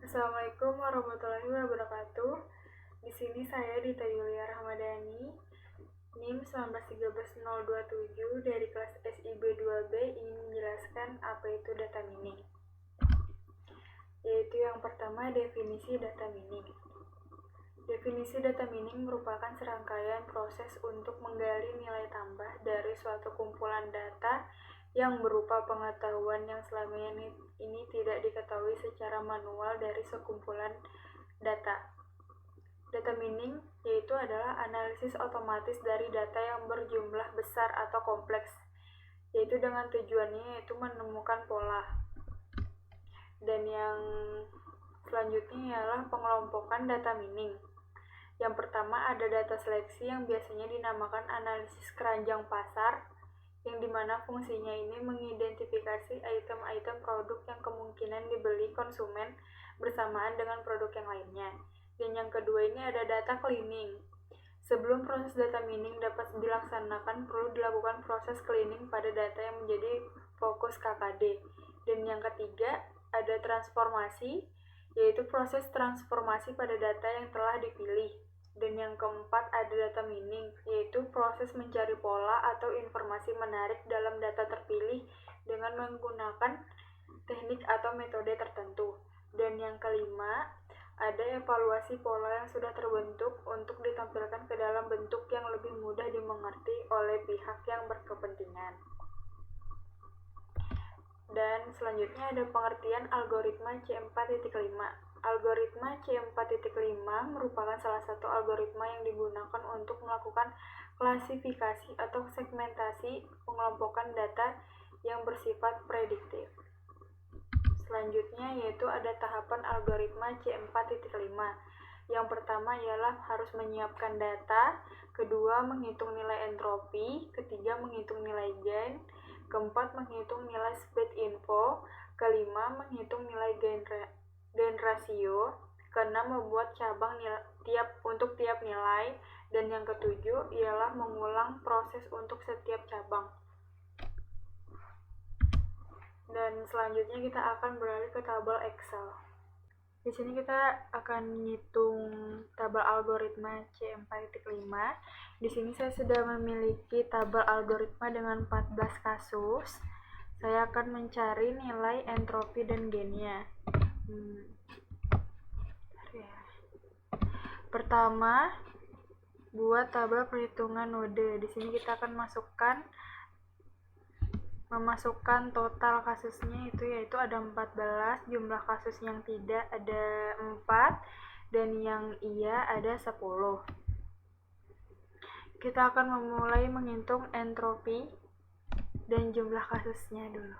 Assalamualaikum warahmatullahi wabarakatuh. Di sini saya Dita Yulia Rahmadani, NIM 1913027 dari kelas SIB 2B ingin menjelaskan apa itu data mining. Yaitu yang pertama, definisi data mining. Definisi data mining merupakan serangkaian proses untuk menggali nilai tambah dari suatu kumpulan data yang berupa pengetahuan yang selama ini tidak diketahui secara manual dari sekumpulan data. Data mining yaitu adalah analisis otomatis dari data yang berjumlah besar atau kompleks, yaitu dengan tujuannya yaitu menemukan pola. Dan yang selanjutnya ialah pengelompokan data mining. Yang pertama ada data seleksi yang biasanya dinamakan analisis keranjang pasar, yang dimana fungsinya ini mengidentifikasi item-item produk yang kemungkinan dibeli konsumen bersamaan dengan produk yang lainnya. Dan yang kedua ini ada data cleaning. Sebelum proses data mining dapat dilaksanakan, perlu dilakukan proses cleaning pada data yang menjadi fokus KKD. Dan yang ketiga ada transformasi, yaitu proses transformasi pada data yang telah dipilih. Dan yang keempat ada data mining, yaitu proses mencari pola atau informasi menarik dalam data terpilih dengan menggunakan teknik atau metode tertentu. Dan yang kelima ada evaluasi pola yang sudah terbentuk untuk ditampilkan ke dalam bentuk yang lebih mudah dimengerti oleh pihak yang berkepentingan. Dan selanjutnya ada pengertian algoritma C4.5. Algoritma C4.5 merupakan salah satu algoritma yang digunakan untuk melakukan klasifikasi atau segmentasi pengelompokan data yang bersifat prediktif. Selanjutnya yaitu ada tahapan algoritma C4.5. Yang pertama ialah harus menyiapkan data, kedua menghitung nilai entropi, ketiga menghitung nilai gain, keempat menghitung nilai speed info, kelima menghitung nilai gain rasio, keenam membuat cabang untuk tiap nilai, dan yang ketujuh ialah mengulang proses untuk setiap cabang. Dan selanjutnya kita akan beralih ke tabel Excel. Di sini kita akan menghitung tabel algoritma C4.5. Di sini saya sudah memiliki tabel algoritma dengan 14 kasus. Saya akan mencari nilai entropi dan gainnya. Pertama, buat tabel perhitungan node. Di sini kita akan memasukkan total kasusnya yaitu ada 14, jumlah kasus yang tidak ada 4, dan yang iya ada 10. Kita akan memulai menghitung entropi dan jumlah kasusnya dulu.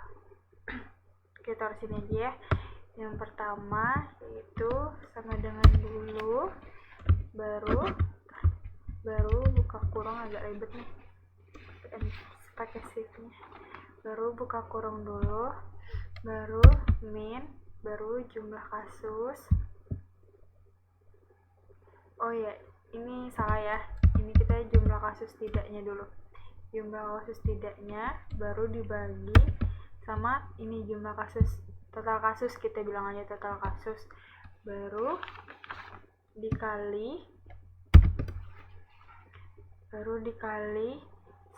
Kita taruh sini aja ya. Yang pertama yaitu sama dengan dulu, baru buka kurung, agak ribet nih pakai shiftnya. Baru buka kurung dulu, baru min, baru jumlah kasus. Oh ya, ini salah ya, ini kita jumlah kasus tidaknya dulu. Jumlah kasus tidaknya baru dibagi sama ini jumlah kasus, total kasus, kita bilang aja total kasus, baru dikali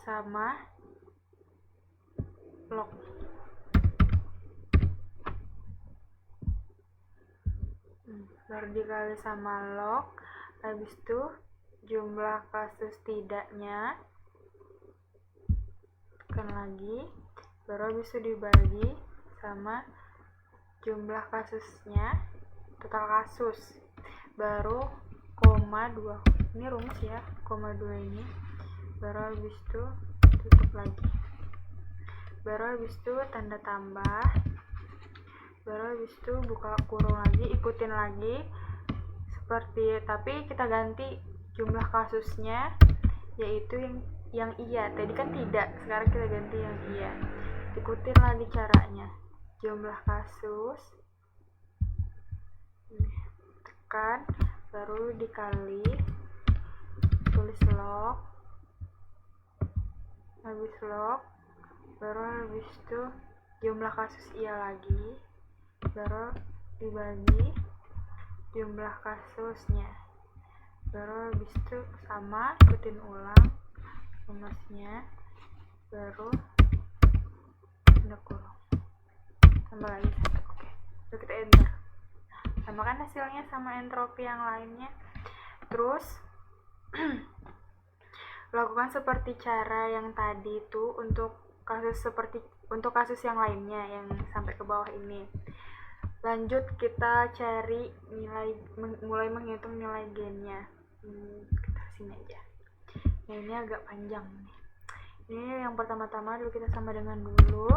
sama log. Baru dikali sama log, habis itu jumlah kasus tidaknya tekan lagi, baru habis itu dibagi sama jumlah kasusnya, total kasus, baru koma 2, ini rumus ya, koma 2 ini, baru habis itu tutup lagi, baru habis itu tanda tambah, baru habis itu buka kurung lagi, ikutin lagi tapi kita ganti jumlah kasusnya yaitu yang iya, tadi kan tidak, sekarang kita ganti yang iya. Ikutin lagi caranya, jumlah kasus tekan, baru dikali, tulis log, habis log, baru habis itu jumlah kasus iya lagi, baru dibagi jumlah kasusnya. Baru habis itu sama, ikutin ulang rumusnya, baru tanda kurung, tambah lagi 1. Oke, lalu kita enter. Sama kan hasilnya sama entropi yang lainnya. Terus lakukan seperti cara yang tadi itu untuk kasus yang lainnya yang sampai ke bawah ini. Lanjut kita cari mulai menghitung nilai gennya. Kita sini aja. Nah, ini agak panjang nih. Ini yang pertama-tama dulu kita sama dengan dulu.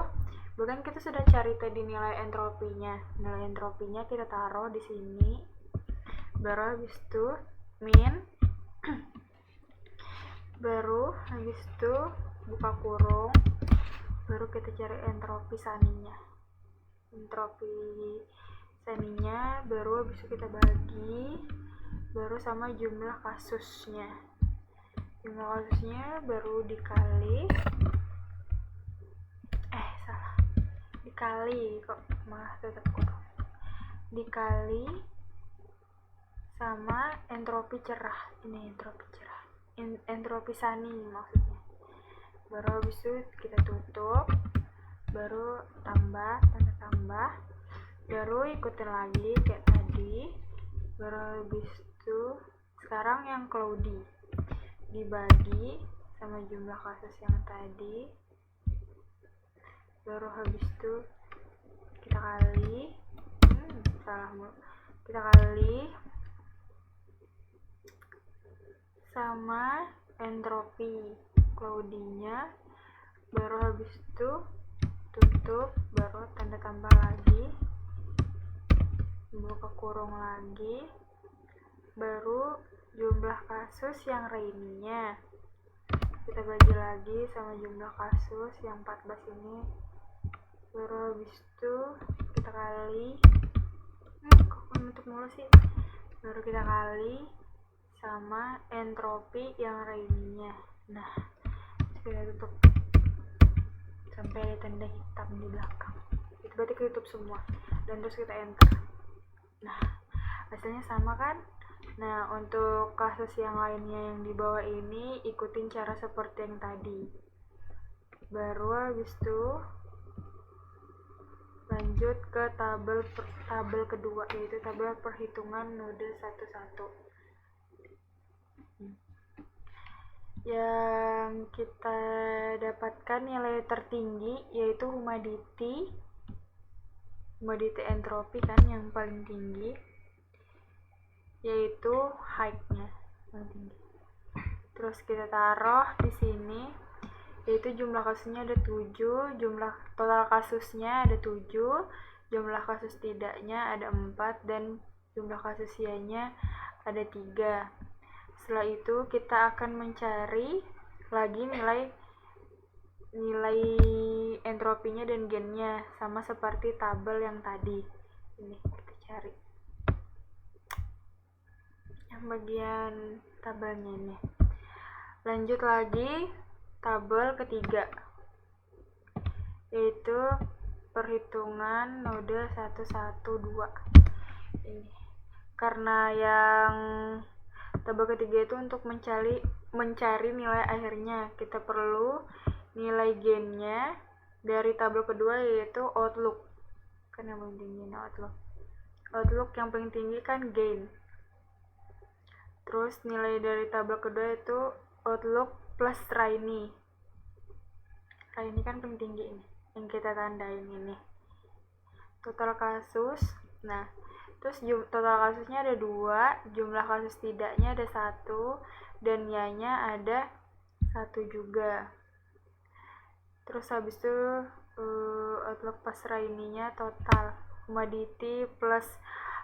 Bukan kita sudah cari tadi nilai entropinya. Nilai entropinya kita taruh di sini. Baru habis itu min. Baru habis itu buka kurung. Baru kita cari entropi saninya. Baru habis itu kita bagi. Baru sama jumlah kasusnya. Baru dikali kok malah tetap kurang, dikali sama entropi cerah. Ini entropi cerah, entropi sani maksudnya. Baru habis itu kita tutup, baru tanda tambah, baru ikutin lagi kayak tadi. Baru habis itu sekarang yang cloudy dibagi sama jumlah kasus yang tadi. Baru habis itu kita kali sama entropi cloudy-nya. Baru habis itu tutup, baru tanda tambah lagi, buka kurung lagi, baru jumlah kasus yang rainy-nya kita bagi lagi sama jumlah kasus yang 14 ini. Baru habis itu kita kali kok menutup mulu sih. Baru kita kali sama entropi yang rainy-nya. Nah, kita tutup sampai ada tanda hitam di belakang. Itu berarti ketutup semua. Dan terus kita enter. Nah, hasilnya sama kan? Nah, untuk kasus yang lainnya yang di bawah ini ikutin cara seperti yang tadi. Baru habis itu lanjut ke tabel kedua, yaitu tabel perhitungan node 1-1. Yang kita dapatkan nilai tertinggi yaitu humidity entropi kan yang paling tinggi, yaitu height-nya paling tinggi. Terus kita taruh di sini, yaitu jumlah kasusnya ada 7, jumlah total kasusnya ada 7, jumlah kasus tidaknya ada 4, dan jumlah kasus ianya ada 3. Setelah itu kita akan mencari lagi nilai entropinya dan gennya, sama seperti tabel yang tadi. Ini kita cari yang bagian tabelnya ini. Lanjut lagi tabel ketiga, yaitu perhitungan node 1-1-2. Ini karena yang tabel ketiga itu untuk mencari nilai akhirnya, kita perlu nilai gennya dari tabel kedua, yaitu outlook. Kan yang paling tinggi outlook yang paling tinggi kan gain. Terus nilai dari tabel kedua itu outlook plus rainy kan paling tinggi ini yang kita tandain ini. Total kasus, nah terus total kasusnya ada 2, jumlah kasus tidaknya ada 1, dan Y-nya ada 1 juga. Terus habis itu outlook plus rainy-nya total humidity plus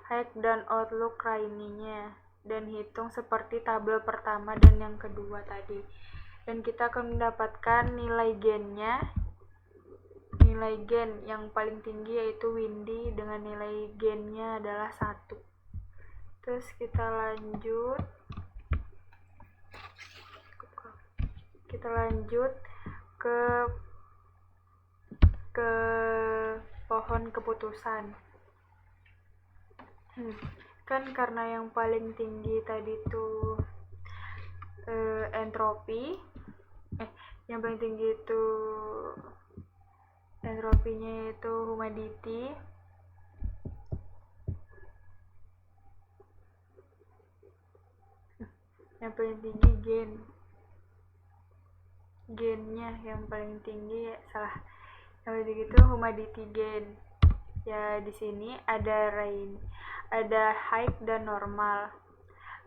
height dan outlook rainy-nya, dan hitung seperti tabel pertama dan yang kedua tadi. Dan kita akan mendapatkan nilai gennya. Nilai gen yang paling tinggi yaitu windy dengan nilai gennya adalah 1. Terus kita lanjut ke pohon keputusan. kan karena yang paling tinggi tadi tuh yang paling tinggi itu entropinya itu humidity, yang paling tinggi gennya yang paling tinggi yang paling tinggi itu humidity gain. Ya di sini ada high dan normal.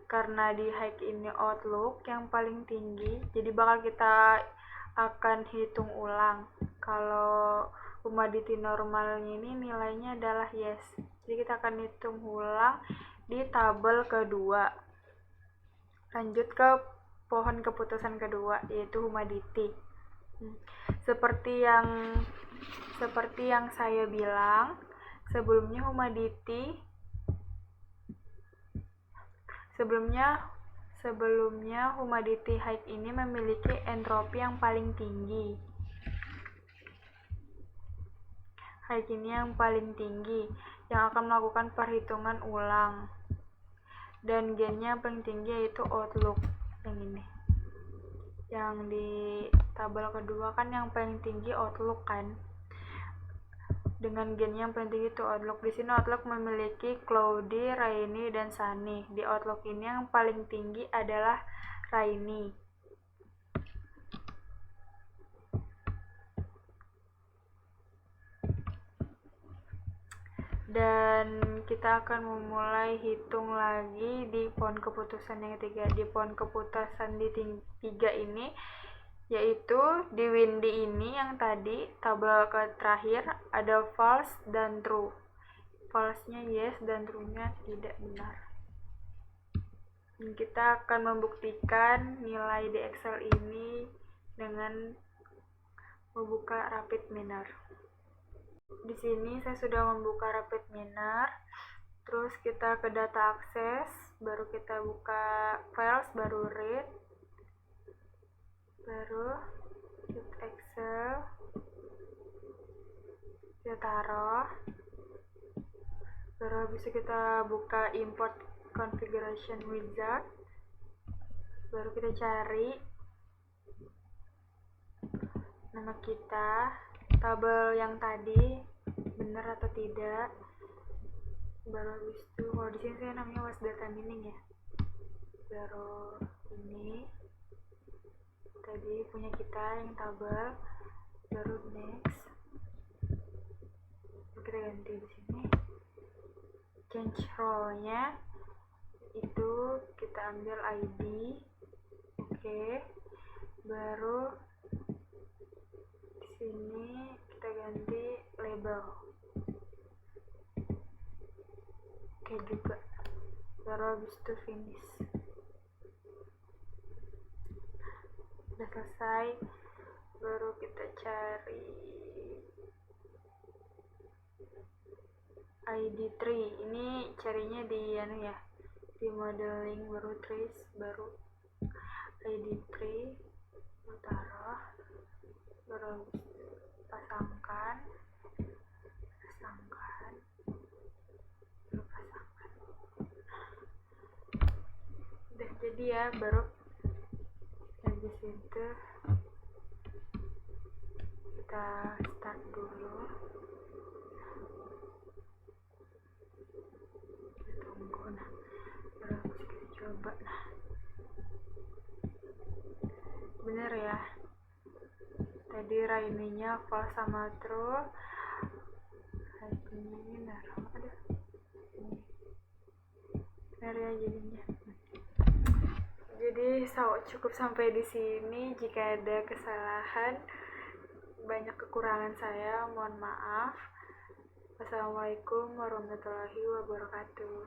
Karena di high ini outlook yang paling tinggi, jadi bakal kita akan hitung ulang. Kalau humidity normalnya ini nilainya adalah yes. Jadi kita akan hitung ulang di tabel kedua. Lanjut ke pohon keputusan kedua, yaitu humidity. Seperti yang saya bilang sebelumnya, humidity high ini memiliki entropi yang paling tinggi. High ini yang paling tinggi yang akan melakukan perhitungan ulang. Dan gennya yang paling tinggi yaitu outlook, yang ini. Yang di tabel kedua kan yang paling tinggi outlook kan. Dengan gen yang paling tinggi itu outlook. Di sini outlook memiliki cloudy, rainy, dan sunny. Di outlook ini yang paling tinggi adalah rainy. Dan kita akan memulai hitung lagi di pohon keputusan yang ketiga. Di pohon keputusan di 3 ini, yaitu di windy ini yang tadi tabel terakhir ada false dan true. False-nya yes dan true-nya tidak benar. Dan kita akan membuktikan nilai di Excel ini dengan membuka rapid miner. Di sini saya sudah membuka rapid miner. Terus kita ke data akses, baru kita buka files, baru read, baru hit Excel, kita taruh, baru habis itu kita buka import configuration wizard, baru kita cari nama kita, tabel yang tadi benar atau tidak. Baru habis itu, kalau di sini saya namanya was data mining ya. Baru ini tadi punya kita yang tabel, baru next. Kita ganti di sini. Change role-nya itu kita ambil ID. Oke. Baru di sini kita ganti label. Oke juga. Baru habis itu finish. Udah selesai, baru kita cari ID tree. Ini carinya di di modeling, baru trace, baru ID tree, taruh, baru pasangkan, udah jadi ya. Baru habis itu kita start dulu, kita tunggu. Baru habis kita coba. Bener ya, tadi raininya false sama true. Ini bener ya jadinya. Jadi cukup sampai di sini. Jika ada kesalahan, banyak kekurangan saya, mohon maaf. Wassalamualaikum warahmatullahi wabarakatuh.